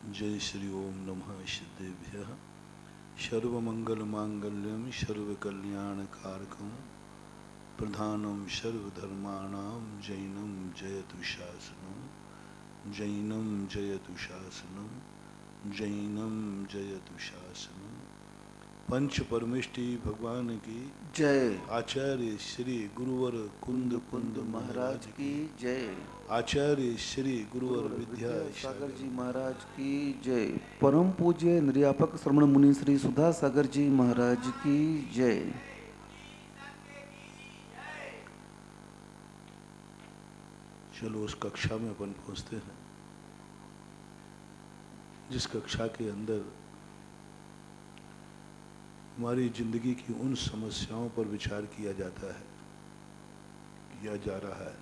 जय श्री ओम नमः सिद्धेभ्यः। सर्वमंगलमांगल्यं सर्वकल्याणकारकं प्रधानं सर्वधर्माणां जैनं जयतु शासनं जैनं जयतु शासनं जैनं जयतु शासनं। पंच परमेष्टि भगवान की जय। आचार्य श्री गुरुवर कुंद कुंद महाराज की जय। आचार्य श्री गुरुवर विद्यासागर जी महाराज की जय। परम पूज्य निर्यापक श्रमण मुनि श्री सुधा सागर जी महाराज की जय। चलो उस कक्षा में अपन पहुंचते हैं जिस कक्षा के अंदर हमारी जिंदगी की उन समस्याओं पर विचार किया जाता है, किया जा रहा है,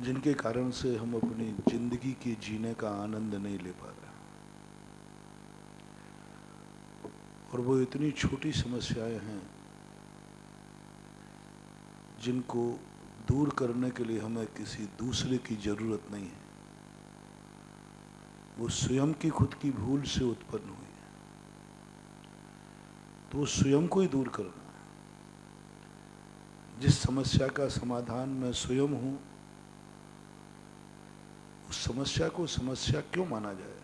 जिनके कारण से हम अपनी जिंदगी के जीने का आनंद नहीं ले पा रहे। और वो इतनी छोटी समस्याएं हैं जिनको दूर करने के लिए हमें किसी दूसरे की जरूरत नहीं है, वो स्वयं की खुद की भूल से उत्पन्न हुई है। तो स्वयं को ही दूर करना है। जिस समस्या का समाधान मैं स्वयं हूं, उस समस्या को समस्या क्यों माना जाए?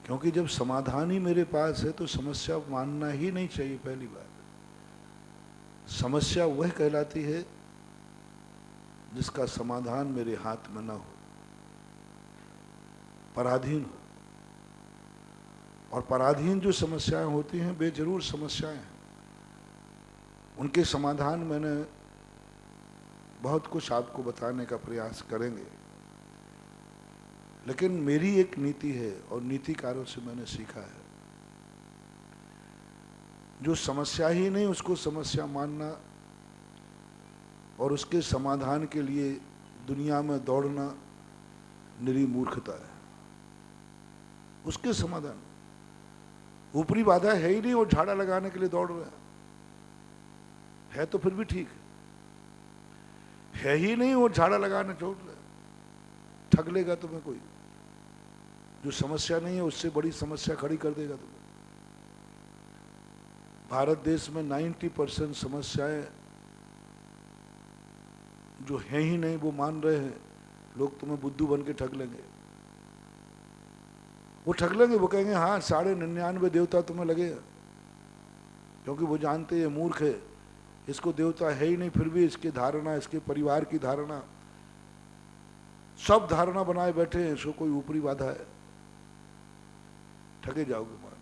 क्योंकि जब समाधान ही मेरे पास है तो समस्या मानना ही नहीं चाहिए। पहली बात, समस्या वह कहलाती है जिसका समाधान मेरे हाथ में ना हो, पराधीन हो। और पराधीन जो समस्याएं होती हैं बेजरूर समस्याएं हैं। उनके समाधान मैंने बहुत कुछ आपको बताने का प्रयास करेंगे, लेकिन मेरी एक नीति है और नीतिकारों से मैंने सीखा है, जो समस्या ही नहीं उसको समस्या मानना और उसके समाधान के लिए दुनिया में दौड़ना निरी मूर्खता है। उसके समाधान, ऊपरी बाधा है ही नहीं और झाड़ा लगाने के लिए दौड़ रहे हैं, है तो फिर भी ठीक है ही नहीं और झाड़ा लगाने छोड़ रहे, ठग लेगा तुम्हें कोई। जो समस्या नहीं है उससे बड़ी समस्या खड़ी कर देगा तुम्हें। भारत देश में 90% समस्याएं जो हैं ही नहीं वो मान रहे हैं। लोग तुम्हें बुद्धू बन के ठग लेंगे। वो ठग लेंगे, वो कहेंगे हाँ 99.5 देवता तुम्हें लगेगा, क्योंकि वो जानते हैं मूर्ख है, इसको देवता है ही नहीं, फिर भी इसकी धारणा, इसके परिवार की धारणा, सब धारणा बनाए बैठे हैं इसको कोई ऊपरी बाधा है। ठगे जाओगे मान।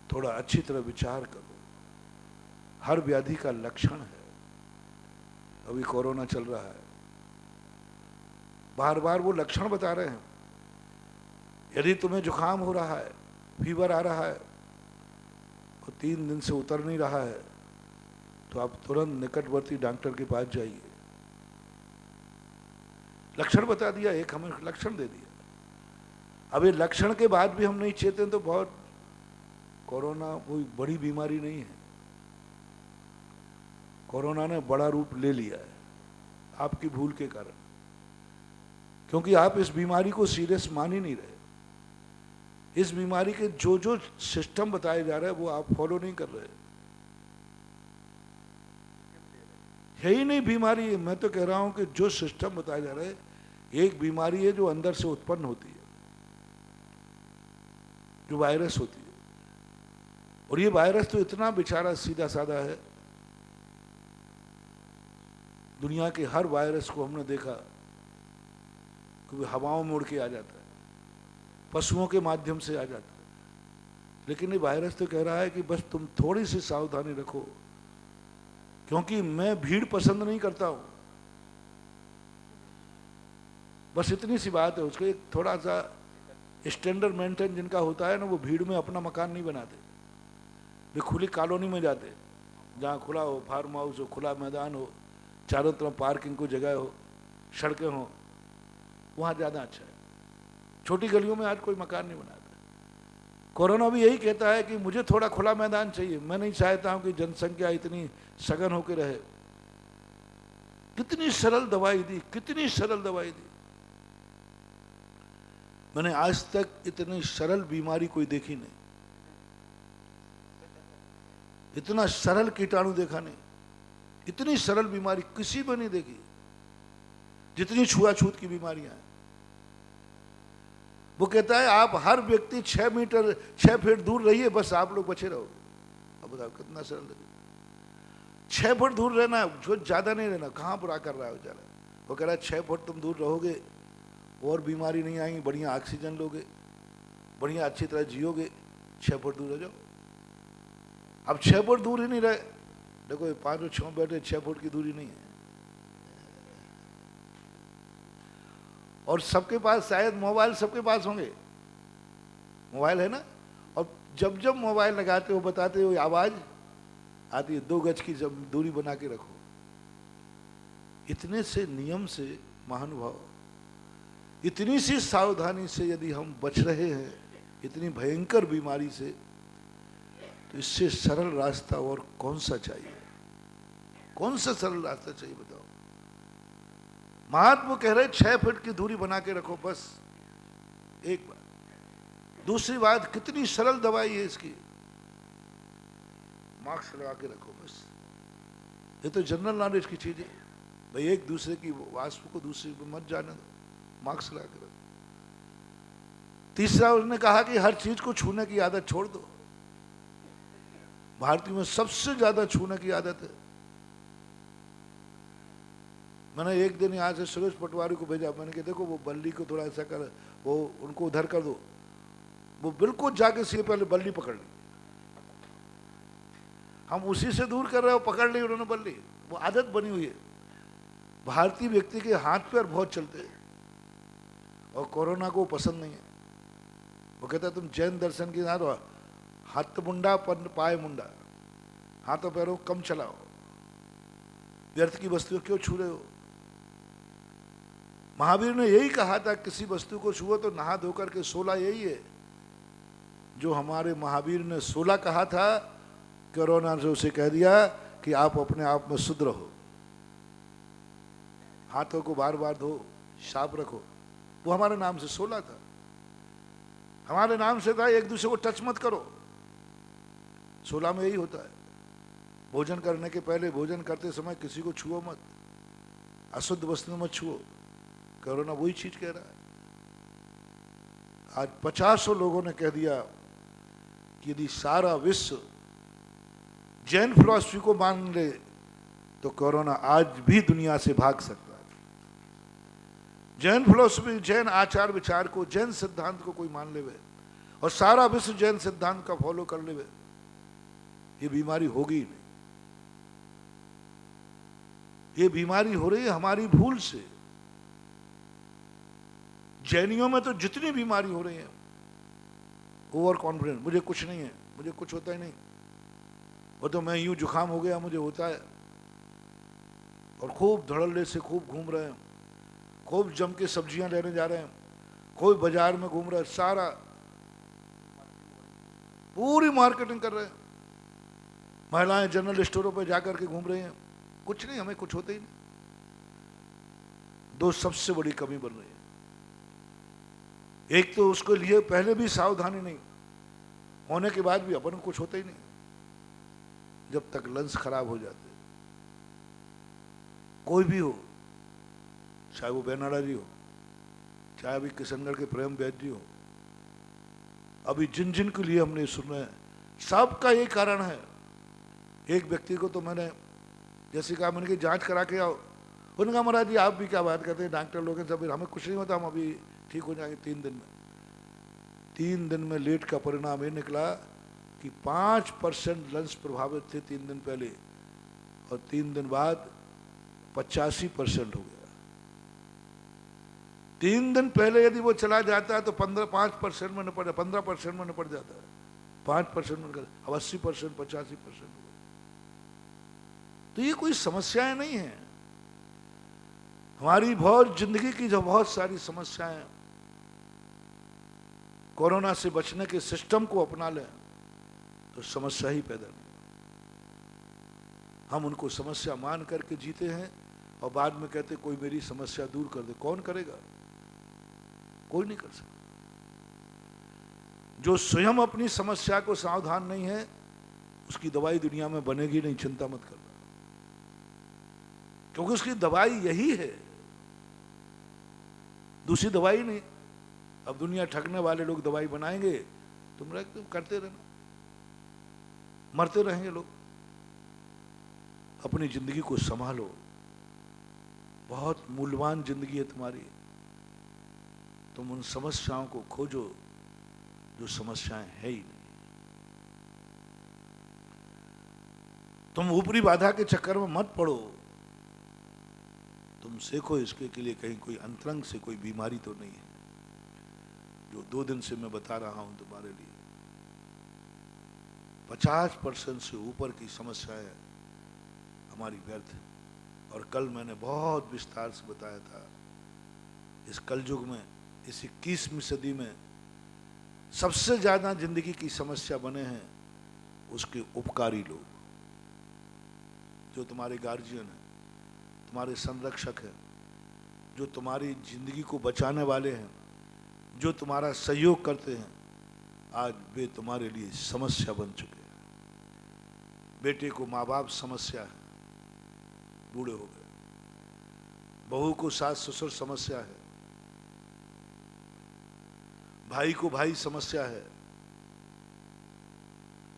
थोड़ा अच्छी तरह विचार करो। हर व्याधि का लक्षण है। अभी कोरोना चल रहा है, बार बार वो लक्षण बता रहे हैं। यदि तुम्हें जुकाम हो रहा है, फीवर आ रहा है और 3 दिन से उतर नहीं रहा है, तो आप तुरंत निकटवर्ती डॉक्टर के पास जाइए। लक्षण बता दिया, एक हमें लक्षण दे दिया। अब ये लक्षण के बाद भी हम नहीं चेते तो बहुत, कोरोना कोई बड़ी बीमारी नहीं है। कोरोना ने बड़ा रूप ले लिया है आपकी भूल के कारण, क्योंकि आप इस बीमारी को सीरियस मान ही नहीं रहे। इस बीमारी के जो जो सिस्टम बताए जा रहे हैं वो आप फॉलो नहीं कर रहे। है ही नहीं बीमारी है। मैं तो कह रहा हूं कि जो सिस्टम बताया जा रहा है, एक बीमारी है जो अंदर से उत्पन्न होती है, जो वायरस होती है। और ये वायरस तो इतना बेचारा सीधा साधा है, दुनिया के हर वायरस को हमने देखा कि हवाओं में उड़ के आ जाता है, पशुओं के माध्यम से आ जाता है। लेकिन ये वायरस तो कह रहा है कि बस तुम थोड़ी सी सावधानी रखो, क्योंकि मैं भीड़ पसंद नहीं करता हूं। बस इतनी सी बात है। उसको एक थोड़ा सा स्टैंडर्ड मेंटेन जिनका होता है ना, वो भीड़ में अपना मकान नहीं बनाते। वे खुली कॉलोनी में जाते, जहाँ खुला हो, फार्म हाउस हो, खुला मैदान हो, चारों तरफ पार्किंग को जगह हो, सड़कें हो, वहाँ ज़्यादा अच्छा है। छोटी गलियों में आज कोई मकान नहीं बनाता। कोरोना भी यही कहता है कि मुझे थोड़ा खुला मैदान चाहिए। मैं नहीं चाहता हूँ कि जनसंख्या इतनी सघन होकर रहे। कितनी सरल दवाई दी, कितनी सरल दवाई दी। मैंने आज तक इतनी सरल बीमारी कोई देखी नहीं, इतना सरल कीटाणु देखा नहीं, इतनी सरल बीमारी किसी में नहीं देखी जितनी छुआछूत की बीमारियां हैं। वो कहता है आप हर व्यक्ति 6 फीट दूर रहिए, बस आप लोग बचे रहोगे। अब बताओ कितना सरल लगे। 6 फुट दूर रहना, जो ज्यादा नहीं रहना। कहां बुरा कर रहा है बेचारा। वो कह रहा है 6 फुट तुम दूर रहोगे और बीमारी नहीं आएंगी, बढ़िया ऑक्सीजन लोगे, बढ़िया अच्छी तरह जियोगे, 6 फुट दूर रह जाओ। अब 6 फुट दूर ही नहीं रहे। देखो ये 5 और 6 बैठे, 6 फुट की दूरी नहीं है। और सबके पास शायद मोबाइल, सबके पास होंगे, मोबाइल है ना। और जब जब मोबाइल लगाते हो बताते हो आवाज आती है 2 गज की जब दूरी बना के रखो। इतने से नियम से महानुभाव, इतनी सी सावधानी से यदि हम बच रहे हैं इतनी भयंकर बीमारी से, तो इससे सरल रास्ता और कौन सा चाहिए? कौन सा सरल रास्ता चाहिए बताओ। महात्मा कह रहे 6 फीट की दूरी बना के रखो, बस एक बात। दूसरी बात, कितनी सरल दवाई है इसकी, मास्क लगा के रखो बस। ये तो जनरल नॉलेज की चीज है भाई, एक दूसरे की वास्तु को दूसरे को मत जाने दो, मास्क लगा के रखो। तीसरा उसने कहा कि हर चीज को छूने की आदत छोड़ दो। भारतीयों में सबसे ज्यादा छूने की आदत है। मैंने एक दिन यहाँ से सुरेश पटवारी को भेजा, मैंने कहा देखो वो बल्ली को थोड़ा ऐसा कर, वो उनको उधर कर दो। वो बिल्कुल जाके से पहले बल्ली पकड़ ली। हम उसी से दूर कर रहे हो, पकड़ ली उन्होंने बल्ली। वो आदत बनी हुई है। भारतीय व्यक्ति के हाथ पैर बहुत चलते हैं और कोरोना को पसंद नहीं है। वो कहता है तुम जैन दर्शन की ना रहो, हाथ मुंडा पाए मुंडा, हाथों पैरों कम चलाओ, व्यर्थ की वस्तुओं क्यों छू रहे हो। महावीर ने यही कहा था, किसी वस्तु को छुओ तो नहा धोकर के 16 यही है जो हमारे महावीर ने 16 कहा था। कोरोना से उसे कह दिया कि आप अपने आप में शुद्ध रहो, हाथों को बार बार धो, साफ रखो। वो हमारे नाम से 16 था, हमारे नाम से था एक दूसरे को टच मत करो। 16 में यही होता है। भोजन करने के पहले, भोजन करते समय किसी को छुओ मत, अशुद्ध वस्तु मत छुओ। कोरोना वही चीज कह रहा है। आज 50 लोगों ने कह दिया कि यदि सारा विश्व जैन फिलॉसफी को मान ले तो कोरोना आज भी दुनिया से भाग सकता है। जैन फिलॉसफी, जैन आचार विचार को, जैन सिद्धांत को कोई मान लेवे और सारा विश्व जैन सिद्धांत का फॉलो कर लेवे, ये बीमारी होगी ही नहीं। ये बीमारी हो रही है हमारी भूल से। जैनियों में तो जितनी बीमारी हो रही है, ओवर कॉन्फिडेंस, मुझे कुछ नहीं है, मुझे कुछ होता ही नहीं, वो तो मैं यूं जुकाम हो गया मुझे होता है, और खूब धड़ल्ले से खूब घूम रहे हैं, खूब जम के सब्जियां लेने जा रहे हैं, कोई बाजार में घूम रहा है, सारा पूरी मार्केटिंग कर रहे हैं। महिलाएं जनरल स्टोरों पर जाकर के घूम रही हैं, कुछ नहीं, हमें कुछ होता ही नहीं। दो सबसे बड़ी कमी बन रही है। एक तो उसके लिए पहले भी सावधानी नहीं, होने के बाद भी अपन को कुछ होता ही नहीं, जब तक लंग्स खराब हो जाते। कोई भी हो, चाहे वो बेनाडा जी हो, चाहे अभी किशनगढ़ के प्रेम बैद जी हो, अभी जिन जिन के लिए हमने सुना है, सबका ये कारण है। एक व्यक्ति को तो मैंने जैसे कहा, मैंने कि जांच करा के आओ। उन्होंने कहा महाराज जी आप भी क्या बात करते हैं, डॉक्टर लोग हैं सब, हमें कुछ नहीं होता, हम अभी ठीक हो जाएंगे 3 दिन में। 3 दिन में लेट का परिणाम ये निकला कि 5% लंग्स प्रभावित थे 3 दिन पहले, और 3 दिन बाद 85% हो गया। 3 दिन पहले यदि वो चला जाता है तो 5% में निपट, 15% में निपट जाता है, 5% में निकल, अब 80%, 85% हो गया। तो ये कोई समस्याएं नहीं है। हमारी बहुत जिंदगी की जो बहुत सारी समस्याएं, कोरोना से बचने के सिस्टम को अपना लें तो समस्या ही पैदा नहीं। हम उनको समस्या मान करके जीते हैं और बाद में कहते कोई मेरी समस्या दूर कर दे। कौन करेगा? कोई नहीं कर सकता। जो स्वयं अपनी समस्या को सावधान नहीं है, उसकी दवाई दुनिया में बनेगी नहीं, चिंता मत करना, क्योंकि उसकी दवाई यही है, दूसरी दवाई नहीं। अब दुनिया ठगने वाले लोग दवाई बनाएंगे, तुम करते रहना, मरते रहेंगे लोग। अपनी जिंदगी को संभालो, बहुत मूल्यवान जिंदगी है तुम्हारी। तुम उन समस्याओं को खोजो जो समस्याएं है ही नहीं। तुम ऊपरी बाधा के चक्कर में मत पड़ो, तुम सीखो इसके के लिए कहीं कोई अंतरंग से कोई बीमारी तो नहीं है। जो 2 दिन से मैं बता रहा हूं तुम्हारे लिए, 50% से ऊपर की समस्याएं हमारी व्यर्थ है। और कल मैंने बहुत विस्तार से बताया था, इस कलयुग में, इस 21वीं सदी में सबसे ज्यादा जिंदगी की समस्या बने हैं उसके उपकारी लोग, जो तुम्हारे गार्जियन हैं, तुम्हारे संरक्षक हैं, जो तुम्हारी जिंदगी को बचाने वाले हैं, जो तुम्हारा सहयोग करते हैं, आज वे तुम्हारे लिए समस्या बन चुके हैं। बेटे को माँ बाप समस्या है, बूढ़े हो गए। बहू को सास ससुर समस्या है, भाई को भाई समस्या है,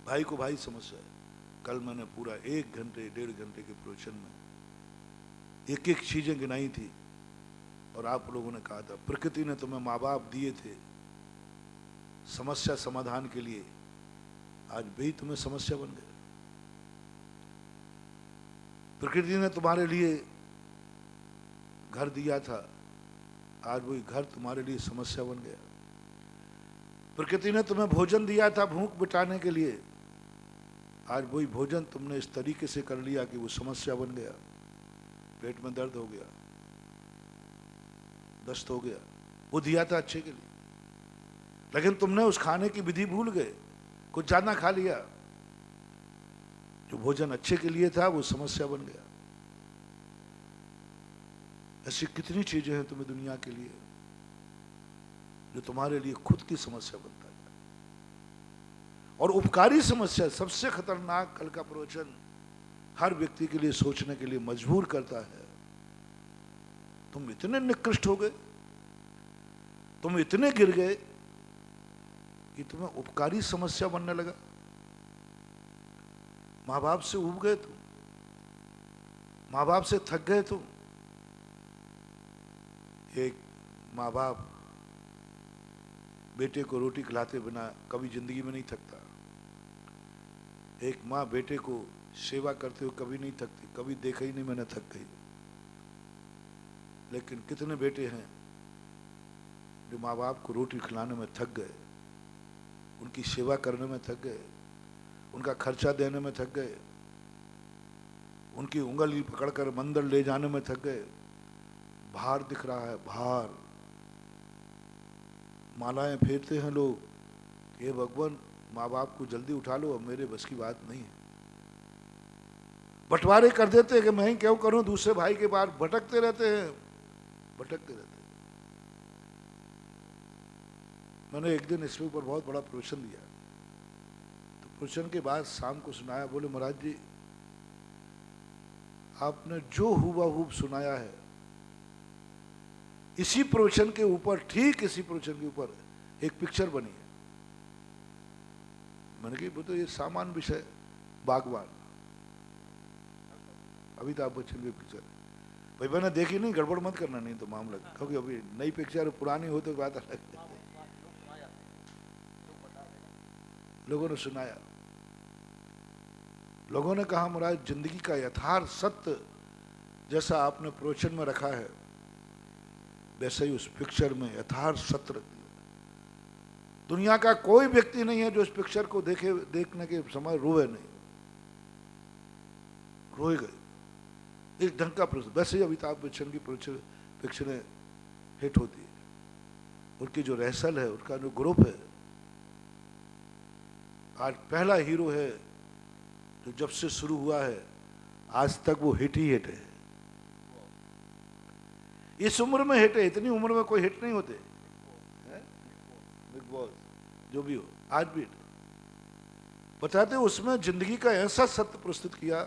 भाई को भाई समस्या है। कल मैंने पूरा 1 घंटे 1.5 घंटे के प्रवचन में एक एक चीजें गिनाई थी, और आप लोगों ने कहा था प्रकृति ने तुम्हें माँ बाप दिए थे समस्या समाधान के लिए, आज भी तुम्हें समस्या बन गए। प्रकृति ने तुम्हारे लिए घर दिया था, आज वही घर तुम्हारे लिए समस्या बन गया। प्रकृति ने तुम्हें भोजन दिया था भूख मिटाने के लिए, आज वही भोजन तुमने इस तरीके से कर लिया कि वो समस्या बन गया। पेट में दर्द हो गया, दस्त हो गया। वो दिया था अच्छे के लिए, लेकिन तुमने उस खाने की विधि भूल गए, कुछ ज्यादा खा लिया। जो भोजन अच्छे के लिए था वो समस्या बन गया। ऐसी कितनी चीजें हैं तुम्हें दुनिया के लिए जो तुम्हारे लिए खुद की समस्या बनता है। और उपकारी समस्या सबसे खतरनाक, कल का प्रवचन हर व्यक्ति के लिए सोचने के लिए मजबूर करता है। तुम इतने निकृष्ट हो गए, तुम इतने गिर गए कि तुम्हें उपकारी समस्या बनने लगा। माँ बाप से उब गए तुम, माँ बाप से थक गए तुम। एक माँ बाप बेटे को रोटी खिलाते बिना कभी जिंदगी में नहीं थकता। एक माँ बेटे को सेवा करते हुए कभी नहीं थकती, कभी देखा ही नहीं मैंने थक गई। लेकिन कितने बेटे हैं जो माँ बाप को रोटी खिलाने में थक गए, उनकी सेवा करने में थक गए, उनका खर्चा देने में थक गए, उनकी उंगली पकड़कर मंदिर ले जाने में थक गए। भार दिख रहा है, भार। मालाएं फेरते हैं लोग, हे भगवान माँ बाप को जल्दी उठा लो, अब मेरे बस की बात नहीं है। बंटवारे कर देते हैं कि मैं ही क्यों करूं, दूसरे भाई के बाहर भटकते रहते हैं, भटकते रहते हैं। मैंने एक दिन इसके ऊपर बहुत बड़ा प्रवचन दिया, तो प्रवचन के बाद शाम को सुनाया, बोले महाराज जी आपने जो हुबहू सुनाया है, इसी प्रवचन के ऊपर, ठीक इसी प्रवचन के ऊपर एक पिक्चर बनी है। मैंने कहा वो तो ये सामान्य विषय, बागवान, अमिताभ बच्चन की पिक्चर। भाई मैंने देखी नहीं, गड़बड़ मत करना नहीं तो मामला, क्योंकि अभी नई पिक्चर पुरानी हो तो बात अलग है। लोगों ने सुनाया, लोगों ने कहा महाराज जिंदगी का यथार्थ सत्य जैसा आपने प्रवचन में रखा है, वैसे ही उस पिक्चर में यथार्थ सत्य रख दिया। दुनिया का कोई व्यक्ति नहीं है जो इस पिक्चर को देखने के समय रोए नहीं, रोए गए। एक ढंग का प्रश्न, वैसे ही अमिताभ बच्चन की पिक्चरें हिट होती है, उनकी जो रहसल है, उनका जो ग्रुप है, आज पहला हीरो है जो जब से शुरू हुआ है आज तक वो हिट ही हिट है। इस उम्र में हिट है, इतनी उम्र में कोई हिट नहीं होते। बिग बॉस जो भी हो, आज भी बताते उसमें जिंदगी का ऐसा सत्य प्रस्तुत किया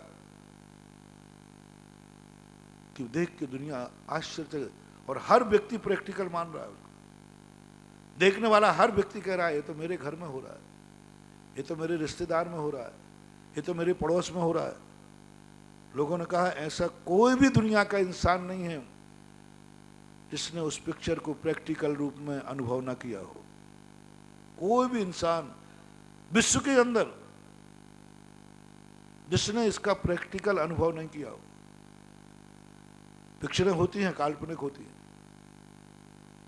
कि देख के दुनिया आश्चर्य, और हर व्यक्ति प्रैक्टिकल मान रहा है उसको। देखने वाला हर व्यक्ति कह रहा है ये तो मेरे घर में हो रहा है, ये तो मेरे रिश्तेदार में हो रहा है, ये तो मेरे पड़ोस में हो रहा है। लोगों ने कहा ऐसा कोई भी दुनिया का इंसान नहीं है जिसने उस पिक्चर को प्रैक्टिकल रूप में अनुभव ना किया हो। कोई भी इंसान विश्व के अंदर जिसने इसका प्रैक्टिकल अनुभव नहीं किया हो। पिक्चरें होती हैं, काल्पनिक होती हैं,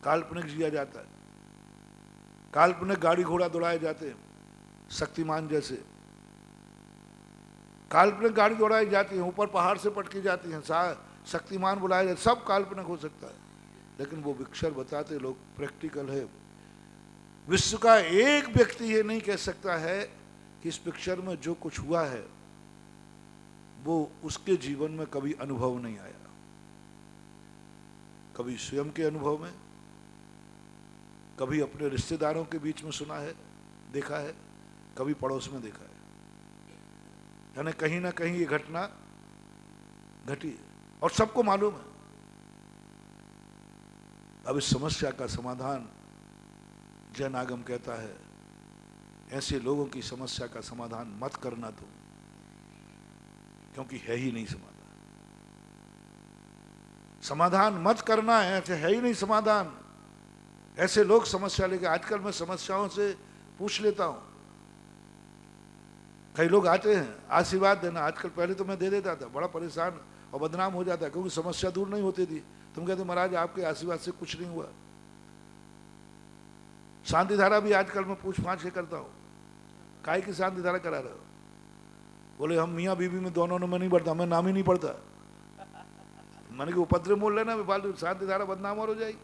काल्पनिक जिया जाता है, काल्पनिक गाड़ी घोड़ा दौड़ाए जाते हैं, शक्तिमान जैसे काल्पनिक गाड़ी दौड़ाई जाती है, ऊपर पहाड़ से पटकी जाती हैं, शक्तिमान बुलाए जाते, सब काल्पनिक हो सकता है। लेकिन वो पिक्चर बताते लोग प्रैक्टिकल है। विश्व का एक व्यक्ति ये नहीं कह सकता है कि इस पिक्चर में जो कुछ हुआ है वो उसके जीवन में कभी अनुभव नहीं आया। कभी स्वयं के अनुभव में, कभी अपने रिश्तेदारों के बीच में सुना है, देखा है, कभी पड़ोस में देखा है, यानी कहीं ना कहीं ये घटना घटी है और सबको मालूम है। अब इस समस्या का समाधान जैन आगम कहता है ऐसे लोगों की समस्या का समाधान मत करना तुम, क्योंकि है ही नहीं समाधान। समाधान मत करना है, ऐसे है ही नहीं समाधान। ऐसे लोग समस्या लेके, आजकल मैं समस्याओं से पूछ लेता हूं, कई लोग आते हैं आशीर्वाद देना, आजकल पहले तो मैं दे देता था, बड़ा परेशान और बदनाम हो जाता क्योंकि समस्या दूर नहीं होती थी। तुम कहते महाराज आपके आशीर्वाद से कुछ नहीं हुआ। शांति धारा भी आजकल मैं पूछ पाछ के करता हूं, काय की शांति धारा करा रहे हो? बोले हम मियाँ बीवी में दोनों में नहीं पढ़ता, मैं नाम ही नहीं पढ़ता। मैंने कि उपद्रव बोल लेना, फालतू शांति धारा बदनाम और हो जाएगी।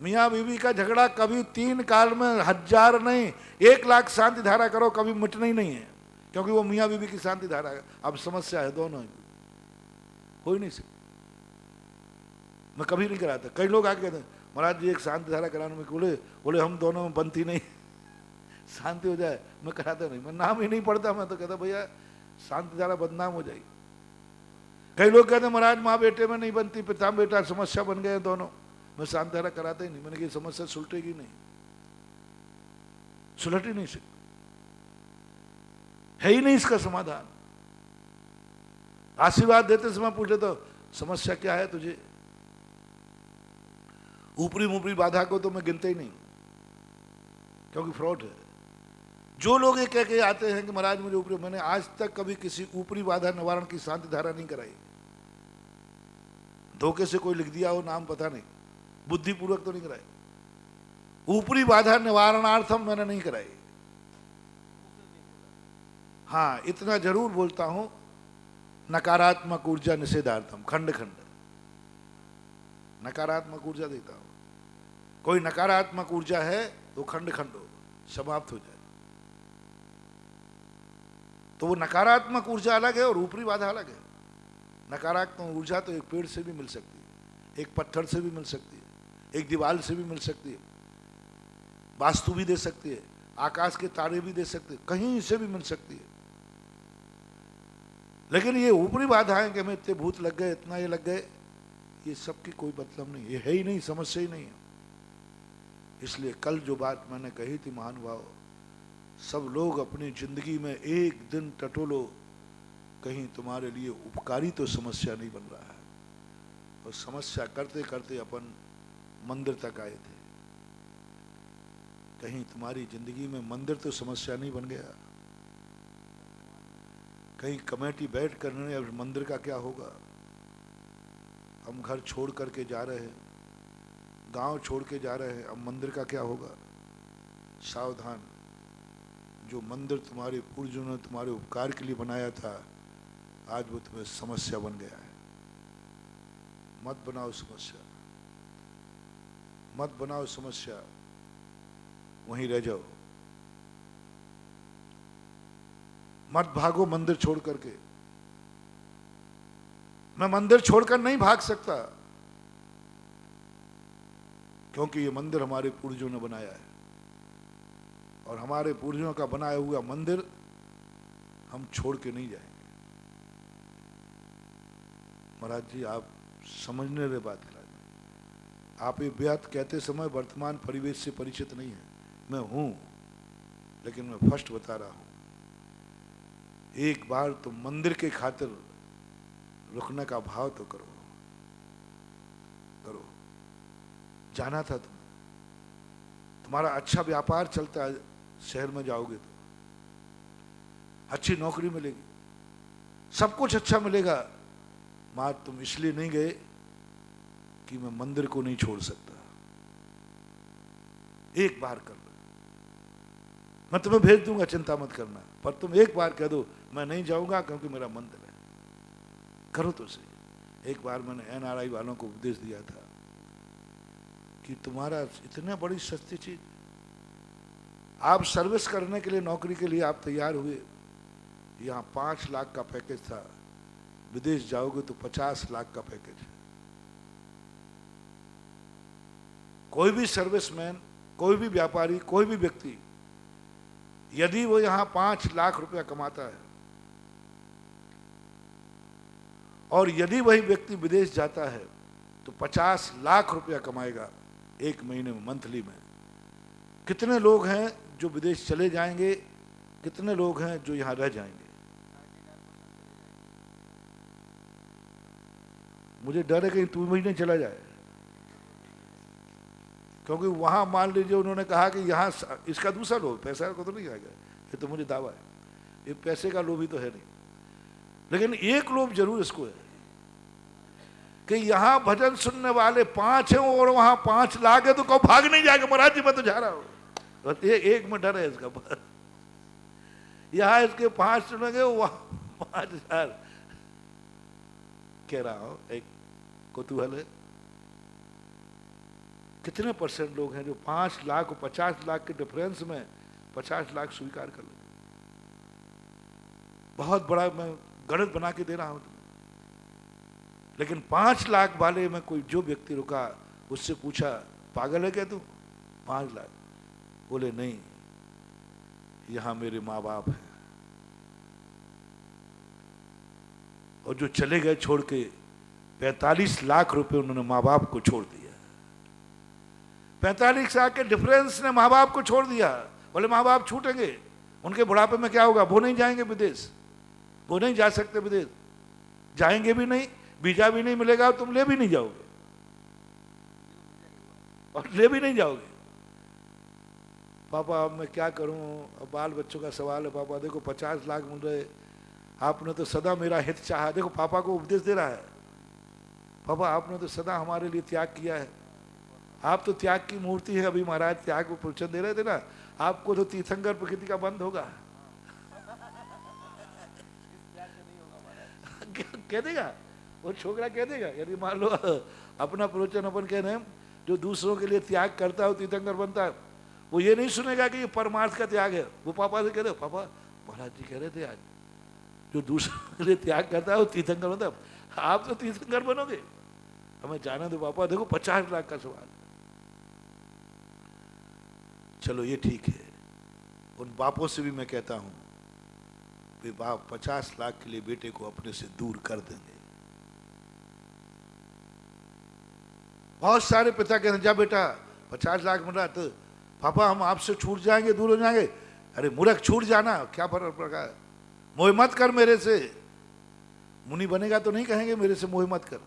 मियाँ बीवी का झगड़ा कभी 3 काल में 1000 नहीं 1 लाख शांति धारा करो, कभी मिटना ही नहीं है, क्योंकि वो मियाँ बीवी की शांति धारा है। अब समस्या है दोनों की, हो ही नहीं सकती। मैं कभी नहीं कराता। कई लोग आके कहते हैं महाराज जी एक शांति धारा कराने में, बोले हम दोनों में बनती नहीं, शांति हो जाए। मैं कराता नहीं, मैं नाम ही नहीं पढ़ता। मैं तो कहता भैया शांति धारा बदनाम हो जाएगी। कई लोग कहते महाराज माँ बेटे में नहीं बनती, पिता बेटा समस्या बन गए दोनों, मैं शांति धारा कराता ही नहीं। मैंने कहा समस्या सुलटेगी नहीं, सुलट ही नहीं सकती, है ही नहीं इसका समाधान। आशीर्वाद देते समय पूछ लेते समस्या क्या है तुझे? ऊपरी मुपरी बाधा को तो मैं गिनते ही नहीं, क्योंकि फ्रॉड है। जो लोग ये कह के आते हैं कि महाराज मुझे ऊपरी, मैंने आज तक कभी किसी ऊपरी बाधा निवारण की शांति धारा नहीं कराई। धोखे से कोई लिख दिया हो नाम पता नहीं, बुद्धिपूर्वक तो नहीं कराई। ऊपरी बाधा निवारणार्थम मैंने नहीं कराई। हाँ इतना जरूर बोलता हूं, नकारात्मक ऊर्जा निषेधार्थम, खंड खंड नकारात्मक ऊर्जा देता हूं। कोई नकारात्मक ऊर्जा है तो खंड खंड हो, समाप्त हो जाए। तो वो नकारात्मक ऊर्जा अलग है और ऊपरी बाधा अलग है। नकारात्मक ऊर्जा तो एक पेड़ से भी मिल सकती है, एक पत्थर से भी मिल सकती है, एक दीवार से भी मिल सकती है, वास्तु भी दे सकती है, आकाश के तारे भी दे सकते, कहीं से भी मिल सकती है। लेकिन ये ऊपरी बाधाएं कि हमें इतने भूत लग गए, इतना ये लग गए, ये सबकी कोई मतलब नहीं, ये है ही नहीं, समस्या ही नहीं है। इसलिए कल जो बात मैंने कही थी महानुभाव, सब लोग अपनी जिंदगी में एक दिन टटोलो, कहीं तुम्हारे लिए उपकारी तो समस्या नहीं बन रहा है। और समस्या करते करते अपन मंदिर तक आए थे, कहीं तुम्हारी जिंदगी में मंदिर तो समस्या नहीं बन गया। कहीं कमेटी बैठ कर निर्णय अब मंदिर का क्या होगा। हम घर छोड़ करके जा रहे हैं, गांव छोड़ के जा रहे हैं, अब मंदिर का क्या होगा। सावधान, जो मंदिर तुम्हारे पूर्वजों ने तुम्हारे उपकार के लिए बनाया था, आज वो तुम्हें समस्या बन गया है। मत बनाओ समस्या, मत बनाओ समस्या, वहीं रह जाओ, मत भागो मंदिर छोड़ करके। मैं मंदिर छोड़कर नहीं भाग सकता, क्योंकि ये मंदिर हमारे पूर्वजों ने बनाया है और हमारे पूर्वजों का बनाया हुआ मंदिर हम छोड़ के नहीं जाएंगे। महाराज जी, आप समझने रहे बात है, आप ये बात कहते समय वर्तमान परिवेश से परिचित नहीं है। मैं हूं, लेकिन मैं फर्स्ट बता रहा हूं, एक बार तो मंदिर के खातिर रुकने का भाव तो करो। जाना था तुम्हारा अच्छा व्यापार चलता है, शहर में जाओगे तो अच्छी नौकरी मिलेगी, सब कुछ अच्छा मिलेगा, मगर तुम इसलिए नहीं गए कि मैं मंदिर को नहीं छोड़ सकता। एक बार कर लो, मैं तुम्हें भेज दूंगा, चिंता मत करना, पर तुम एक बार कह दो मैं नहीं जाऊंगा क्योंकि मेरा मंदिर है। करो तो सही। एक बार मैंने NRI वालों को उपदेश दिया था कि तुम्हारा इतने बड़ी सस्ती चीज, आप सर्विस करने के लिए, नौकरी के लिए आप तैयार हुए, यहाँ 5 लाख का पैकेज था, विदेश जाओगे तो 50 लाख का पैकेज है। कोई भी सर्विसमैन, कोई भी व्यापारी, कोई भी व्यक्ति यदि वो यहाँ 5 लाख रुपया कमाता है और यदि वही व्यक्ति विदेश जाता है तो 50 लाख रुपया कमाएगा एक महीने में, मंथली में। कितने लोग हैं जो विदेश चले जाएंगे, कितने लोग हैं जो यहां रह जाएंगे? मुझे डर है कहीं तू भी नहीं चला जाए, क्योंकि वहां मान लीजिए उन्होंने कहा कि यहां इसका दूसरा लोभ, पैसा को तो नहीं आएगा, ये तो मुझे दावा है, ये पैसे का लोभ ही तो है नहीं, लेकिन एक लोभ जरूर इसको है कि यहां भजन सुनने वाले 5 हैं और वहां 5 लाख है, तो कहो भाग नहीं जाएगा महाराज जी मैं तो जा रहा हूं। एक में डर है इसका, यहां इसके 5 सुनेंगे, वहां 5,000। कह रहा हूं, एक कौतूहल है, कितने % लोग हैं जो 5 लाख और 50 लाख के डिफरेंस में 50 लाख स्वीकार कर लेते? बहुत बड़ा मैं गणित बना के दे रहा हूं तुम्हें, लेकिन 5 लाख वाले में कोई जो व्यक्ति रुका, उससे पूछा पागल है क्या तू? 5 लाख? बोले नहीं, यहां मेरे माँ बाप हैं, और जो चले गए छोड़ के 45 लाख रुपए उन्होंने माँ बाप को छोड़ दिया। 45 लाख के डिफरेंस ने माँ बाप को छोड़ दिया। बोले माँ बाप छूटेंगे, उनके बुढ़ापे में क्या होगा? वो नहीं जाएंगे विदेश, वो नहीं जा सकते विदेश, जाएंगे भी नहीं, वीजा भी नहीं मिलेगा, तुम ले भी नहीं जाओगे और ले भी नहीं जाओगे। पापा अब मैं क्या करूं, अब बाल बच्चों का सवाल है। पापा देखो 50 लाख मिल रहे, आपने तो सदा मेरा हित चाहा। देखो पापा को उपदेश दे रहा है, पापा आपने तो सदा हमारे लिए त्याग किया है, आप तो त्याग की मूर्ति है। अभी महाराज त्याग को प्रवचन दे रहे थे ना, आपको तो तीर्थंकर प्रकृति का बंध होगा। कह देगा वो छोकरा, कह देगा यदि मान लो अपना प्रवचन अपन कह रहे हैं, जो दूसरों के लिए त्याग करता है तीर्थंकर बनता है, वो ये नहीं सुनेगा कि ये परमार्थ का त्याग है। वो पापा से कह रहे, पापा महाराज जी कह रहे थे आज जो दूसरों के लिए त्याग करता है वो तीर्थंकर बनता है, आप तो तीर्थंकर बनोगे, हमें जाना दो पापा। देखो 50 लाख का सवाल। चलो ये ठीक है, उन बापों से भी मैं कहता हूं, वे बाप 50 लाख के लिए बेटे को अपने से दूर कर देंगे। बहुत सारे पिता कहते हैं जा बेटा 50 लाख मिल रहा, तो पापा हम आपसे छूट जाएंगे, दूर हो जाएंगे। अरे मूर्ख, छूट जाना क्या फर्क पड़ता है, मोह मत कर मेरे से। मुनि बनेगा तो नहीं कहेंगे मेरे से मोह मत कर।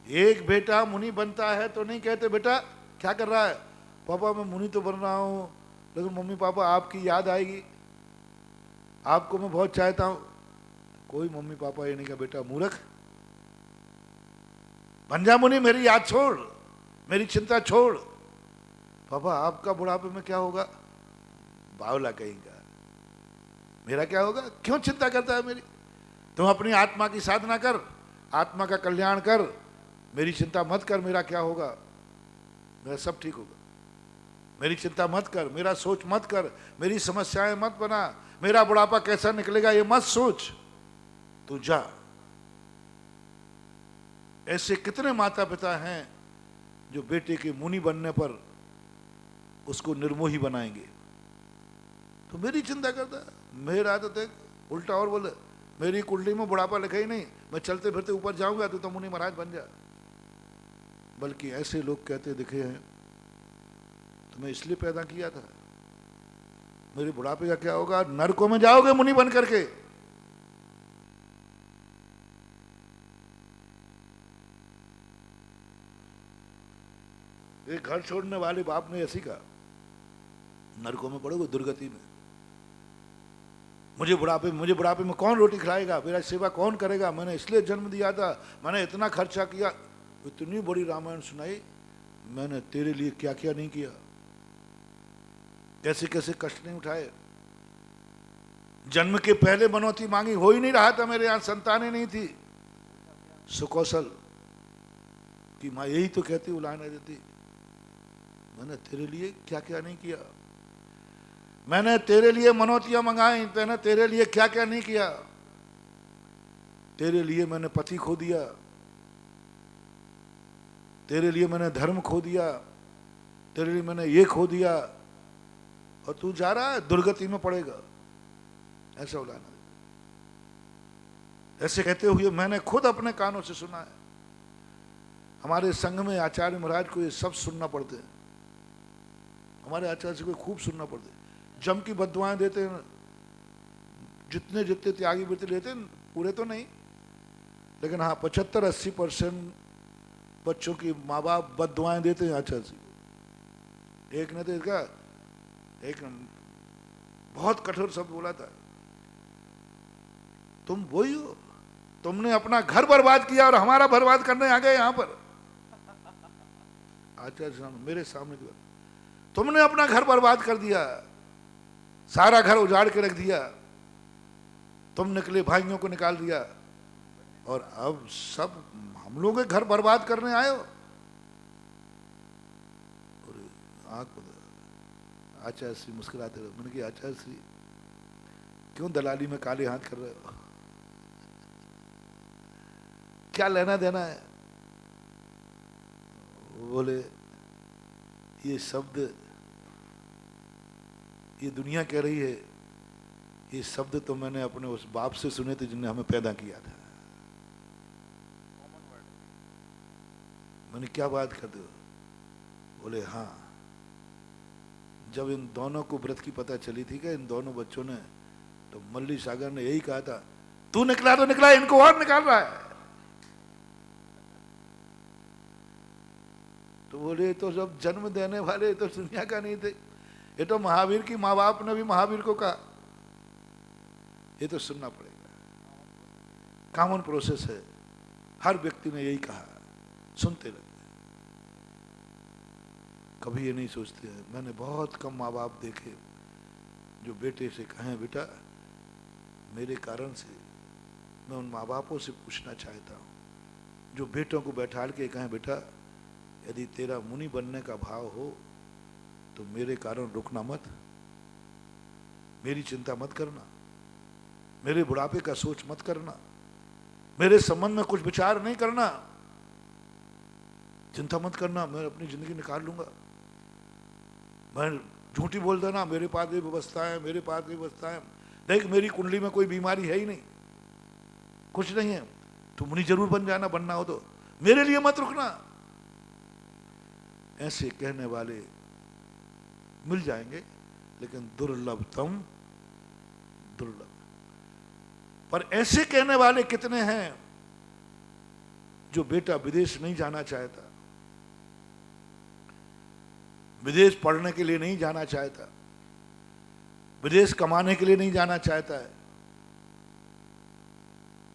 एक बेटा मुनि बनता है तो नहीं कहते बेटा क्या कर रहा है, पापा मैं मुनि तो बन रहा हूं, लेकिन मम्मी पापा आपकी याद आएगी, आपको मैं बहुत चाहता हूं। कोई मम्मी पापा ये नहीं कहा बेटा मूर्ख बन जा मुनि, मेरी याद छोड़, मेरी चिंता छोड़। पापा आपका बुढ़ापे में क्या होगा, बावला कहेगा, मेरा क्या होगा, क्यों चिंता करता है मेरी? तुम अपनी आत्मा की साधना कर, आत्मा का कल्याण कर, मेरी चिंता मत कर मेरा क्या होगा, मेरा सब ठीक होगा। मेरी चिंता मत कर, मेरा सोच मत कर, मेरी समस्याएं मत बना, मेरा बुढ़ापा कैसा निकलेगा ये मत सोच, तू जा। ऐसे कितने माता पिता हैं जो बेटे के मुनि बनने पर उसको निर्मोही बनाएंगे। तो मेरी चिंता करता है, मेरा तो देख उल्टा और बोले, मेरी कुंडली में बुढ़ापा लिखा ही नहीं, मैं चलते फिरते ऊपर जाऊंगा तो मुनि महाराज बन जा। बल्कि ऐसे लोग कहते दिखे हैं, तुम्हें इसलिए पैदा किया था, मेरे बुढ़ापे का क्या होगा, नरकों में जाओगे मुनि बन करके। एक घर छोड़ने वाले बाप ने ऐसी कहा, नरकों में पड़ोगे, दुर्गति में। मुझे बुढ़ापे में कौन रोटी खिलाएगा, मेरा सेवा कौन करेगा, मैंने इसलिए जन्म दिया था, मैंने इतना खर्चा किया, इतनी बड़ी रामायण सुनाई, मैंने तेरे लिए क्या क्या नहीं किया, कैसे कैसे कष्ट नहीं उठाए। जन्म के पहले मनौती मांगी, हो ही नहीं रहा था, मेरे यहां संतानें नहीं थी। सुकौशल की माँ यही तो कहती, उलाहना देती, मैंने तेरे लिए क्या क्या नहीं किया, मैंने तेरे लिए मनौतियां मंगाई, मैंने तेरे लिए क्या क्या नहीं किया। तेरे लिए मैंने पति खो दिया, तेरे लिए मैंने धर्म खो दिया, तेरे लिए मैंने ये खो दिया, और तू जा रहा है दुर्गति में पड़ेगा। ऐसा उलाना, ऐसे कहते हुए मैंने खुद अपने कानों से सुना है। हमारे संघ में आचार्य महाराज को ये सब सुनना पड़ते हैं, हमारे आचार्य से कोई खूब सुनना पड़ते हैं, जम की बद्दुआएं देते हैं, जितने जितने त्यागी व्रत लेते हैं, पूरे तो नहीं, लेकिन हाँ 75-80% बच्चों की माँ बाप बद्दुआएं देते हैं आचार्य जी। एक ने तो इसका एक बहुत कठोर शब्द बोला था, तुम वही हो, तुमने अपना घर बर्बाद किया और हमारा बर्बाद करने आ गए यहां पर। आचार्य सामने, मेरे सामने, तुमने अपना घर बर्बाद कर दिया, सारा घर उजाड़ के रख दिया, तुम निकले भाइयों को निकाल दिया, और अब सब हम लोग के घर बर्बाद करने आए हो। आंख आचार्य श्री मुस्कुराते रहे। मैंने कहा आचार्य श्री क्यों दलाली में काले हाथ कर रहे हो, क्या लेना देना है। बोले ये शब्द ये दुनिया कह रही है, ये शब्द तो मैंने अपने उस बाप से सुने थे जिन्होंने हमें पैदा किया था। मैंने क्या बात करते हो, बोले हाँ, जब इन दोनों को व्रत की पता चली थी कि इन दोनों बच्चों ने, तो मल्ली सागर ने यही कहा था, तू निकला तो निकला, इनको और निकाल रहा है। तो बोले तो जब जन्म देने वाले तो दुनिया का नहीं थे, ये तो महावीर की माँ बाप ने भी महावीर को कहा, ये तो सुनना पड़ेगा, कॉमन प्रोसेस है, हर व्यक्ति ने यही कहा, सुनते रहते। कभी ये नहीं सोचते हैं। मैंने बहुत कम माँ बाप देखे जो बेटे से कहें बेटा मेरे कारण से, मैं उन माँ बापों से पूछना चाहता हूँ जो बेटों को बैठाल के कहें बेटा यदि तेरा मुनि बनने का भाव हो तो मेरे कारण रुकना मत, मेरी चिंता मत करना, मेरे बुढ़ापे का सोच मत करना, मेरे संबंध में कुछ विचार नहीं करना, चिंता मत करना, मैं अपनी जिंदगी निकाल लूंगा। मैं झूठी बोल देना मेरे पास ये व्यवस्था है, मेरे पास ये व्यवस्था है, देख मेरी कुंडली में कोई बीमारी है ही नहीं, कुछ नहीं है, तो मुनि जरूर बन जाना, बनना हो तो मेरे लिए मत रुकना। ऐसे कहने वाले मिल जाएंगे, लेकिन दुर्लभतम दुर्लभ। पर ऐसे कहने वाले कितने हैं जो बेटा विदेश नहीं जाना चाहता, विदेश पढ़ने के लिए नहीं जाना चाहता, विदेश कमाने के लिए नहीं जाना चाहता है।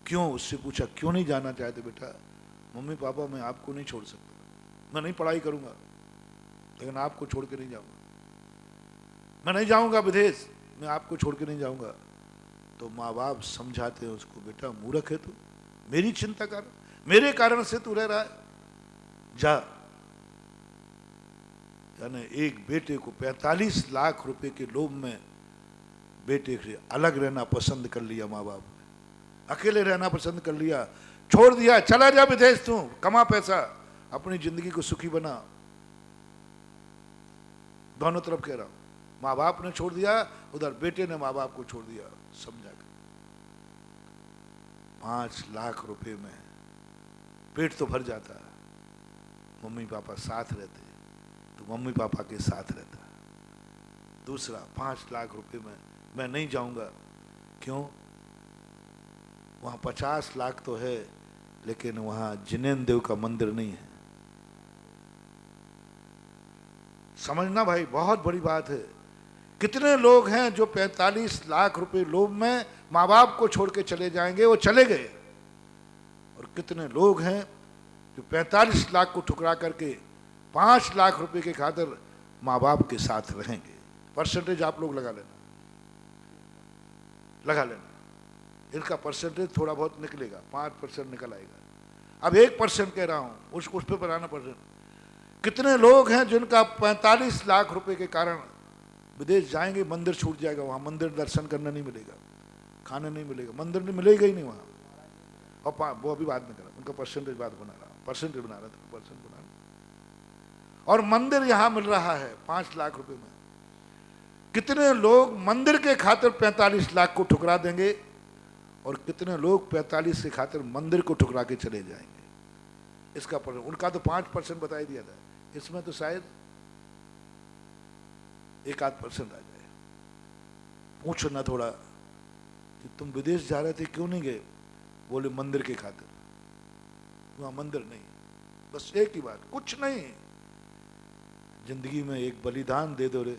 क्यों? उससे पूछा क्यों नहीं जाना चाहते बेटा? मम्मी पापा मैं आपको नहीं छोड़ सकता, मैं नहीं पढ़ाई करूंगा लेकिन आपको छोड़ के नहीं जाऊंगा, मैं नहीं जाऊंगा विदेश, मैं आपको छोड़ के नहीं जाऊंगा। तो माँ बाप समझाते हैं उसको, बेटा मूर्ख है तू, मेरी चिंता कर, मेरे कारण से तू रह रहा है, जा। यानी एक बेटे को 45 लाख रुपए के लोभ में बेटे से अलग रहना पसंद कर लिया माँ बाप ने, अकेले रहना पसंद कर लिया छोड़ दिया, चला जा विदेश, तू कमा पैसा, अपनी जिंदगी को सुखी बना। दोनों तरफ कह रहा हूं, माँ बाप ने छोड़ दिया, उधर बेटे ने माँ बाप को छोड़ दिया, समझा कर। 5 लाख रुपए में पेट तो भर जाता, मम्मी पापा साथ रहते तो मम्मी पापा के साथ रहता। दूसरा, 5 लाख रुपए में मैं नहीं जाऊंगा, क्यों? वहां 50 लाख तो है, लेकिन वहां जिनेंद्र देव का मंदिर नहीं है। समझना भाई, बहुत बड़ी बात है। कितने लोग हैं जो 45 लाख रुपए लोभ में माँ बाप को छोड़ के चले जाएंगे, वो चले गए। और कितने लोग हैं जो 45 लाख को ठुकरा करके 5 लाख रुपए के खातिर माँ बाप के साथ रहेंगे। परसेंटेज आप लोग लगा लेना, लगा लेना, इनका परसेंटेज थोड़ा बहुत निकलेगा, 5% निकल आएगा। अब 1% कह रहा हूं, उस पे बनाना परसेंट। कितने लोग हैं जिनका 45 लाख रुपए के कारण विदेश जाएंगे, मंदिर छूट जाएगा, वहां मंदिर दर्शन करना नहीं मिलेगा, खाना नहीं मिलेगा, मंदिर नहीं मिलेगा ही नहीं वहां। और वो अभी बात नहीं कर रहा, उनका परसेंटेज बात बना रहा, परसेंटेज बना रहा था, परसेंट बना रहा। और मंदिर यहां मिल रहा है 5 लाख रुपए में। कितने लोग मंदिर के खातिर 45 लाख को ठुकरा देंगे, और कितने लोग 45 के खातिर मंदिर को ठुकरा के चले जाएंगे। इसका उनका तो 5% बता दिया था, इसमें तो शायद 1-8% आ जाए। पूछो ना थोड़ा कि तुम विदेश जा रहे थे, क्यों नहीं गए? बोले मंदिर के खातिर, वहां मंदिर नहीं। बस एक ही बात, कुछ नहीं, जिंदगी में एक बलिदान दे दो रे,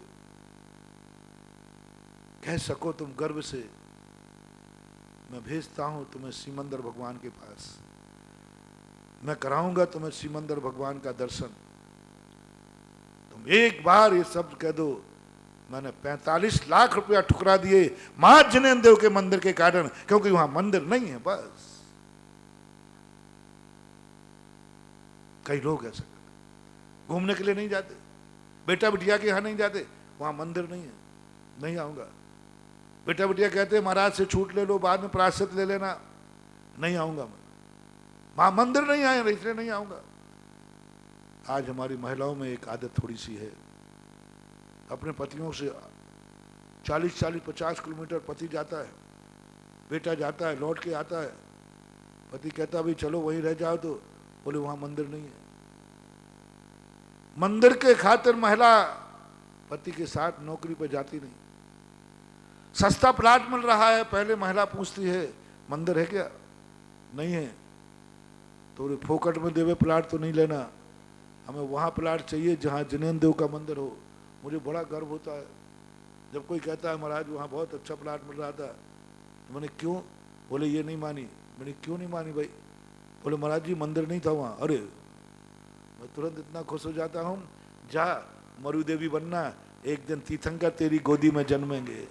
कह सको तुम गर्व से, मैं भेजता हूं तुम्हें सिमंदर भगवान के पास, मैं कराऊंगा तुम्हें सिमंदर भगवान का दर्शन। तुम एक बार ये शब्द कह दो, मैंने 45 लाख रुपया ठुकरा दिए मां जिनेंद्र देव के मंदिर के कारण, क्योंकि वहां मंदिर नहीं है। बस कई लोग ऐसा करते, घूमने के लिए नहीं जाते, बेटा बिटिया के यहां नहीं जाते, वहां मंदिर नहीं है, नहीं आऊंगा। बेटा बिटिया कहते महाराज से छूट ले लो, बाद में प्रायश्चित ले लेना, नहीं आऊंगा मैं, वहां मंदिर नहीं आए इसलिए नहीं आऊंगा। आज हमारी महिलाओं में एक आदत थोड़ी सी है, अपने पतियों से 40-50 किलोमीटर पति जाता है, बेटा जाता है, लौट के आता है, पति कहता भाई चलो वहीं रह जाओ, तो बोले वहां मंदिर नहीं है। मंदिर के खातिर महिला पति के साथ नौकरी पर जाती नहीं। सस्ता प्लाट मिल रहा है, पहले महिला पूछती है मंदिर है क्या? नहीं है, तो फोकट में देवे प्लाट तो नहीं लेना, हमें वहां प्लाट चाहिए जहां जिनेंद्र देव का मंदिर हो। मुझे बड़ा गर्व होता है जब कोई कहता है महाराज वहां बहुत अच्छा प्लाट मिल रहा था, तो मैंने क्यों? बोले ये नहीं मानी। मैंने क्यों नहीं मानी भाई? बोले महाराज जी मंदिर नहीं था वहां। अरे मैं तुरंत इतना खुश हो जाता हूं, जा मरु देवी बनना, एक दिन तीर्थंकर तेरी गोदी में जन्मेंगे।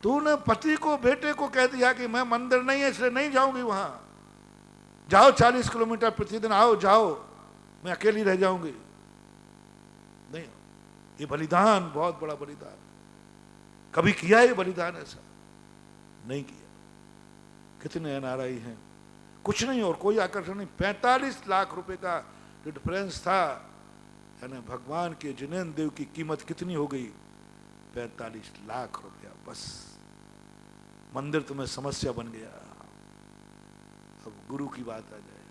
तूने पति को बेटे को कह दिया कि मैं मंदिर नहीं है इसलिए नहीं जाऊंगी वहां, जाओ 40 किलोमीटर प्रतिदिन आओ जाओ, मैं अकेली रह जाऊंगी। नहीं, ये बलिदान बहुत बड़ा बलिदान। कभी किया ये बलिदान? ऐसा नहीं किया। कितने एनआरआई हैं, कुछ नहीं और कोई आकर्षण नहीं। 45 लाख रुपए का जो डिफरेंस था, यानी भगवान के जिनेंद्र देव की कीमत कितनी हो गई? 45 लाख रुपया। बस मंदिर तुम्हें समस्या बन गया। अब गुरु की बात आ जाए,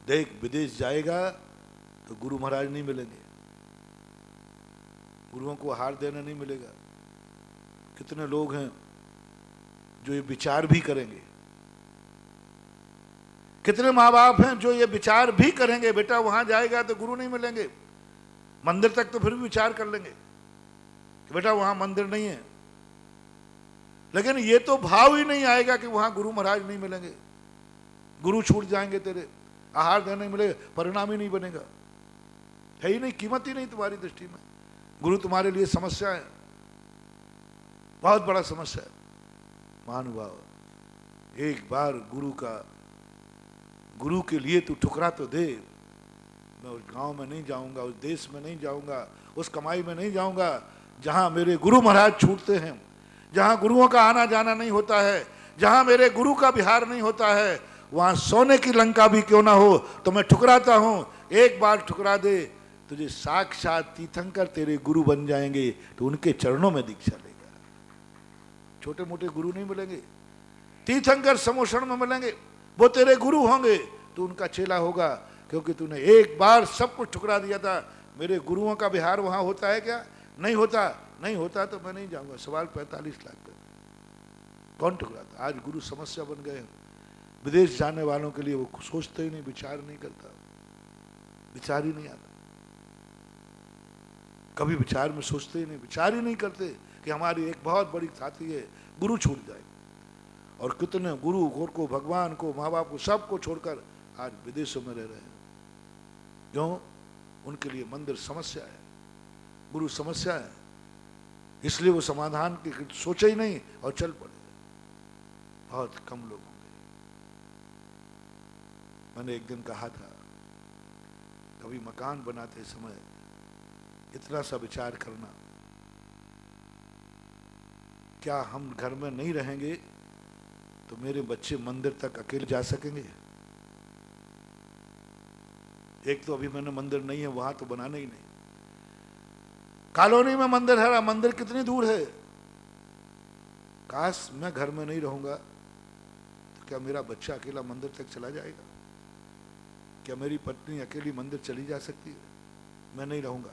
देख विदेश जाएगा तो गुरु महाराज नहीं मिलेंगे, गुरुओं को आहार देना नहीं मिलेगा। कितने लोग हैं जो ये विचार भी करेंगे, कितने माँ बाप हैं जो ये विचार भी करेंगे बेटा वहां जाएगा तो गुरु नहीं मिलेंगे। मंदिर तक तो फिर भी विचार कर लेंगे कि बेटा वहां मंदिर नहीं है, लेकिन ये तो भाव ही नहीं आएगा कि वहां गुरु महाराज नहीं मिलेंगे, गुरु छूट जाएंगे तेरे, आहार देने नहीं मिलेगा, परिणाम ही नहीं बनेगा, है ही नहीं, कीमत ही नहीं तुम्हारी दृष्टि में। गुरु तुम्हारे लिए समस्या है, बहुत बड़ा समस्या है। महानुभाव, एक बार गुरु के लिए तू ठुकरा तो दे। मैं उस गांव में नहीं जाऊंगा, उस देश में नहीं जाऊंगा, उस कमाई में नहीं जाऊंगा जहां मेरे गुरु महाराज छूटते हैं। जहां गुरुओं का आना जाना नहीं होता है, जहां मेरे गुरु का विहार नहीं होता है, वहां सोने की लंका भी क्यों ना हो तो मैं ठुकराता हूं। एक बार ठुकरा दे, तुझे साक्षात तीर्थंकर तेरे गुरु बन जाएंगे, तो उनके चरणों में दीक्षा लेगा। छोटे मोटे गुरु नहीं मिलेंगे, तीर्थंकर समोषण में मिलेंगे, वो तेरे गुरु होंगे, तो उनका चेला होगा, क्योंकि तूने एक बार सब कुछ ठुकरा दिया था। मेरे गुरुओं का विहार वहां होता है क्या? नहीं होता। नहीं होता तो मैं नहीं जाऊंगा। सवाल 45 लाख का कौन ठुकराता? आज गुरु समस्या बन गए हैं। विदेश जाने वालों के लिए वो सोचते ही नहीं, विचार नहीं करता, विचार ही नहीं आता। कभी विचार में सोचते ही नहीं, विचार ही नहीं करते कि हमारी एक बहुत बड़ी साथी है, गुरु छूट जाए। और कितने गुरु घोर को, भगवान को, माँ बाप को, सबको छोड़कर आज विदेशों में रह रहे हैं। क्यों? उनके लिए मंदिर समस्या है, गुरु समस्या है, इसलिए वो समाधान की सोचे ही नहीं और चल पड़े। बहुत कम लोग होंगे। मैंने एक दिन कहा था, कभी मकान बनाते समय इतना सा विचार करना, क्या हम घर में नहीं रहेंगे तो मेरे बच्चे मंदिर तक अकेले जा सकेंगे? एक तो अभी मैंने मंदिर नहीं है, वहां तो बनाना ही नहीं। कॉलोनी में मंदिर है, मंदिर कितनी दूर है। काश मैं घर में नहीं रहूंगा तो क्या मेरा बच्चा अकेला मंदिर तक चला जाएगा? क्या मेरी पत्नी अकेली मंदिर चली जा सकती है? मैं नहीं रहूंगा।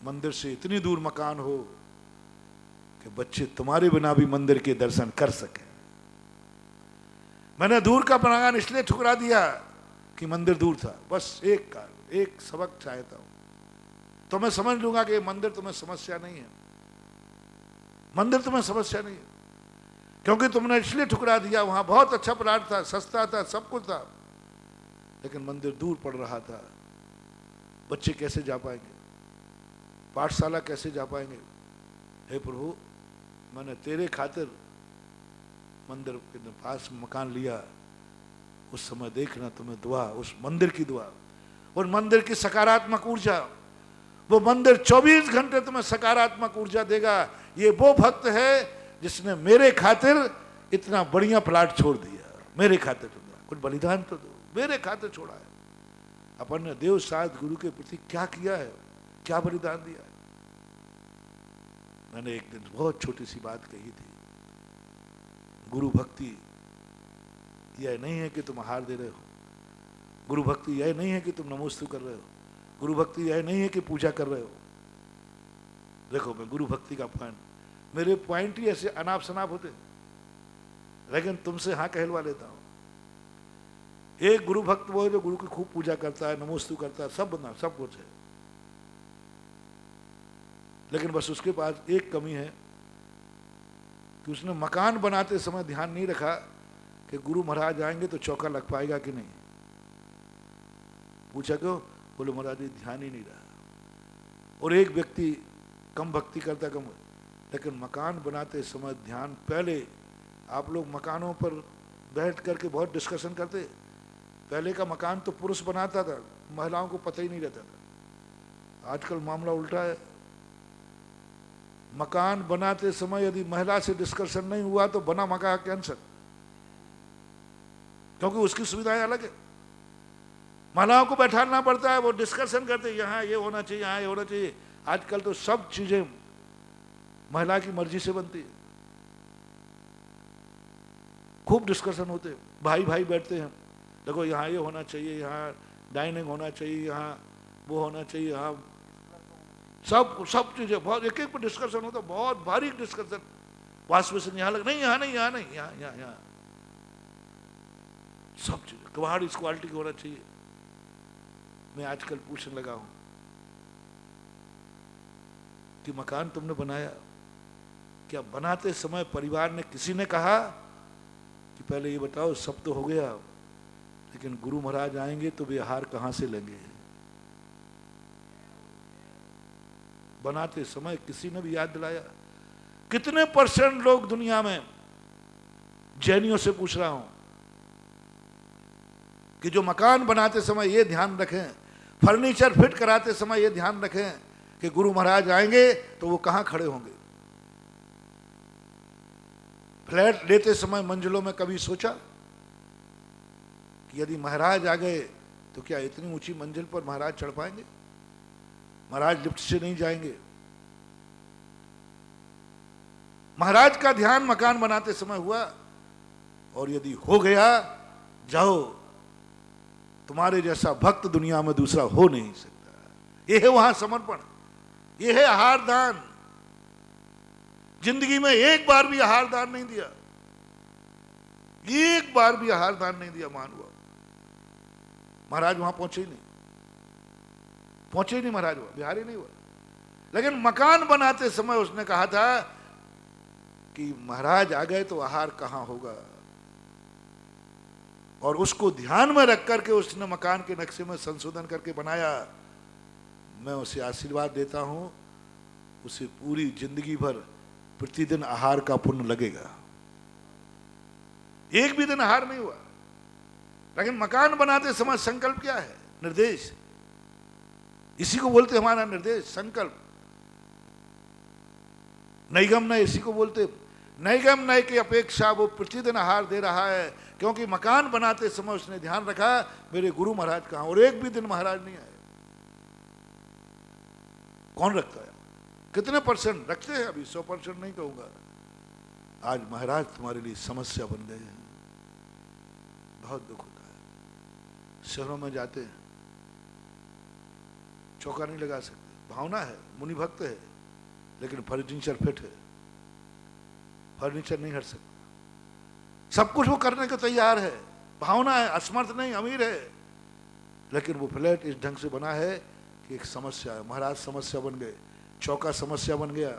मंदिर से इतनी दूर मकान हो कि बच्चे तुम्हारे बिना भी मंदिर के दर्शन कर सके। मैंने दूर का मकान इसलिए ठुकरा दिया कि मंदिर दूर था। बस एक सबक चाहता हूं, तो मैं समझ लूंगा कि मंदिर तुम्हें समस्या नहीं है। मंदिर तुम्हें समस्या नहीं है, क्योंकि तुमने इसलिए ठुकरा दिया। वहां बहुत अच्छा प्लाट था, सस्ता था, सब कुछ था, लेकिन मंदिर दूर पड़ रहा था। बच्चे कैसे जा पाएंगे? पाठशाला कैसे जा पाएंगे? हे प्रभु, मैंने तेरे खातिर मंदिर के पास मकान लिया। उस समय देखना तुम्हें दुआ, उस मंदिर की दुआ, उस मंदिर की सकारात्मक ऊर्जा, वो मंदिर 24 घंटे तुम्हें सकारात्मक ऊर्जा देगा। ये वो भक्त है जिसने मेरे खातिर इतना बढ़िया प्लाट छोड़ दिया। मेरे खातिर तो कुछ बलिदान तो दो, मेरे खातिर छोड़ा है। अपन ने देव साध गुरु के प्रति क्या किया है, क्या बलिदान दिया है। मैंने एक दिन बहुत छोटी सी बात कही थी, गुरु भक्ति यह नहीं है कि तुम आहार दे रहे हो, गुरु भक्ति यह नहीं है कि तुम नमोस्तु कर रहे हो, गुरु भक्ति यह नहीं है कि पूजा कर रहे हो। देखो, मैं गुरु भक्ति का पॉइंट, मेरे पॉइंट ही ऐसे अनाप शनाप होते, लेकिन तुमसे हाँ कहलवा लेता हूं। एक गुरु भक्त वो है जो गुरु की खूब पूजा करता है, नमोस्तु करता है, सब बना, सब कुछ है, लेकिन बस उसके पास एक कमी है कि उसने मकान बनाते समय ध्यान नहीं रखा कि गुरु महाराज आएंगे तो चौका लग पाएगा कि नहीं। पूछा क्यों? बोले महाराज जी ध्यान ही नहीं रहा। और एक व्यक्ति कम भक्ति करता, कम, लेकिन मकान बनाते समय ध्यान, पहले आप लोग मकानों पर बैठ करके बहुत डिस्कशन करते। पहले का मकान तो पुरुष बनाता था, महिलाओं को पता ही नहीं रहता था। आजकल मामला उल्टा है। मकान बनाते समय यदि महिला से डिस्कशन नहीं हुआ तो बना मकान कैंसर, क्योंकि उसकी सुविधाएं अलग है। महिलाओं को बैठाना पड़ता है, वो डिस्कशन करते, यहाँ ये होना चाहिए, यहाँ ये होना चाहिए। आजकल तो सब चीजें महिला की मर्जी से बनती है। खूब डिस्कशन होते हैं, भाई भाई बैठते हैं, देखो यहाँ ये होना चाहिए, यहाँ डाइनिंग होना चाहिए, यहाँ वो होना चाहिए, यहाँ सब चीजें बहुत एक एक पर डिस्कशन होता, बहुत भारी डिस्कशन। वाश बेसिन यहाँ लग नहीं, यहाँ नहीं, यहाँ नहीं, यहाँ सब चीजें, कबाड़ इस क्वालिटी की होना चाहिए। मैं आजकल पूछने लगा हूं कि मकान तुमने बनाया, क्या बनाते समय परिवार ने किसी ने कहा कि पहले ये बताओ सब तो हो गया, लेकिन गुरु महाराज आएंगे तो वे आहार कहां से लेंगे? बनाते समय किसी ने भी याद दिलाया? कितने % लोग दुनिया में, जैनियों से पूछ रहा हूं, कि जो मकान बनाते समय ये ध्यान रखें, फर्नीचर फिट कराते समय ये ध्यान रखें कि गुरु महाराज आएंगे तो वो कहां खड़े होंगे? फ्लैट लेते समय मंजिलों में कभी सोचा कि यदि महाराज आ गए तो क्या इतनी ऊंची मंजिल पर महाराज चढ़ पाएंगे? महाराज लिफ्ट से नहीं जाएंगे। महाराज का ध्यान मकान बनाते समय हुआ, और यदि हो गया, जाओ, तुम्हारे जैसा भक्त दुनिया में दूसरा हो नहीं सकता। यह है वहां समर्पण, यह है आहार दान। जिंदगी में एक बार भी आहार दान नहीं दिया, एक बार भी आहार दान नहीं दिया महानुभाव। महाराज वहां पहुंचे ही नहीं, पहुंचे ही नहीं महाराज, वहां बिहारी नहीं हुआ। लेकिन मकान बनाते समय उसने कहा था कि महाराज आ गए तो आहार कहां होगा, और उसको ध्यान में रख करके उसने मकान के नक्शे में संशोधन करके बनाया। मैं उसे आशीर्वाद देता हूं, उसे पूरी जिंदगी भर प्रतिदिन आहार का पुण्य लगेगा। एक भी दिन आहार नहीं हुआ, लेकिन मकान बनाते समय संकल्प क्या है? निर्देश। इसी को बोलते हमारा निर्देश, संकल्प। नैगम नय इसी को बोलते। नैगम नय की अपेक्षा वो प्रतिदिन आहार दे रहा है, क्योंकि मकान बनाते समय उसने ध्यान रखा मेरे गुरु महाराज कहां, और एक भी दिन महाराज नहीं आए। कौन रखता है? कितने परसेंट रखते हैं? अभी 100% नहीं कहूंगा। आज महाराज तुम्हारे लिए समस्या बन गए हैं। बहुत दुख होता है। शहरों में जाते हैं, चौका नहीं लगा सकते, भावना है, मुनि भक्त है, लेकिन फर्नीचर फिट है, फर्नीचर नहीं हट सकता। सब कुछ वो करने को तैयार है, भावना है, असमर्थ नहीं, अमीर है, लेकिन वो फ्लैट इस ढंग से बना है कि एक समस्या है। महाराज समस्या बन गए, चौका समस्या बन गया,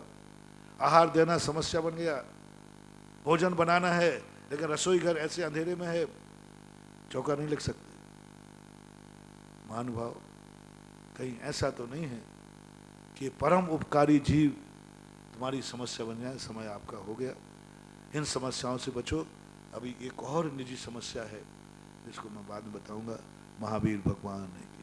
आहार देना समस्या बन गया, भोजन बनाना है लेकिन रसोई घर ऐसे अंधेरे में है, चौका नहीं लग सकते। महानुभाव, कहीं ऐसा तो नहीं है कि परम उपकारी जीव तुम्हारी समस्या बन जाए? समय आपका हो गया, इन समस्याओं से बचो। अभी एक और निजी समस्या है जिसको मैं बाद में बताऊंगा। महावीर भगवान है।